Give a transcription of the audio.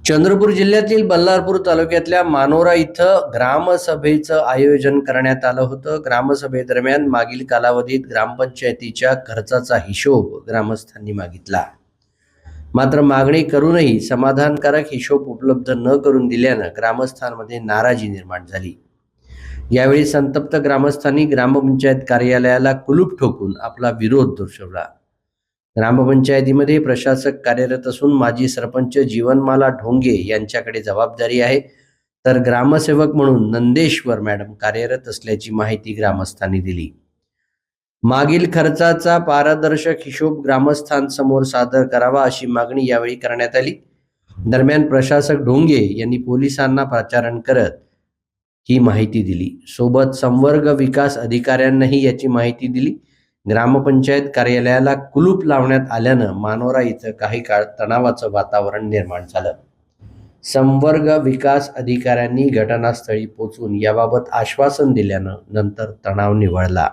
चंद्रपूर जिल्ह्यातील बल्लारपूर तालुक्यातल्या मानोरा इथं ग्रामसभेचं आयोजन करण्यात आलं होतं. ग्रामसभेदरम्यान मागील कालावधीत ग्रामपंचायतीच्या खर्चाचा हिशोब ग्रामस्थांनी मागितला. मात्र मागणी करूनही समाधानकारक हिशोब उपलब्ध न करून दिल्यानं ग्रामस्थांमध्ये नाराजी निर्माण झाली. यावेळी संतप्त ग्रामस्थांनी ग्रामपंचायत कार्यालयाला कुलूप ठोकून आपला विरोध दर्शवला. ग्रामपंचायतीमध्ये प्रशासक कार्यरत असून माजी सरपंच जीवनमाला ढोंगे यांच्याकडे जबाबदारी आहे, तर ग्रामसेवक म्हणून नंदेश्वर मॅडम कार्यरत असल्याची माहिती ग्रामस्थांनी दिली. मागील खर्चाचा पारदर्शक हिशोब ग्रामस्थांसमोर सादर करावा अशी मागणी यावेळी करण्यात आली. दरम्यान प्रशासक ढोंगे यांनी पोलिसांना पाचारण करत ही माहिती दिली. सोबत संवर्ग विकास अधिकाऱ्यांनाही याची माहिती दिली. ग्रामपंचायत कार्यालयाला कुलूप लावण्यात आल्यानं मानोरा इथं काही काळ तणावाचं वातावरण निर्माण झालं. संवर्ग विकास अधिकाऱ्यांनी घटनास्थळी पोहोचून याबाबत आश्वासन दिल्यानं नंतर तणाव निवळला.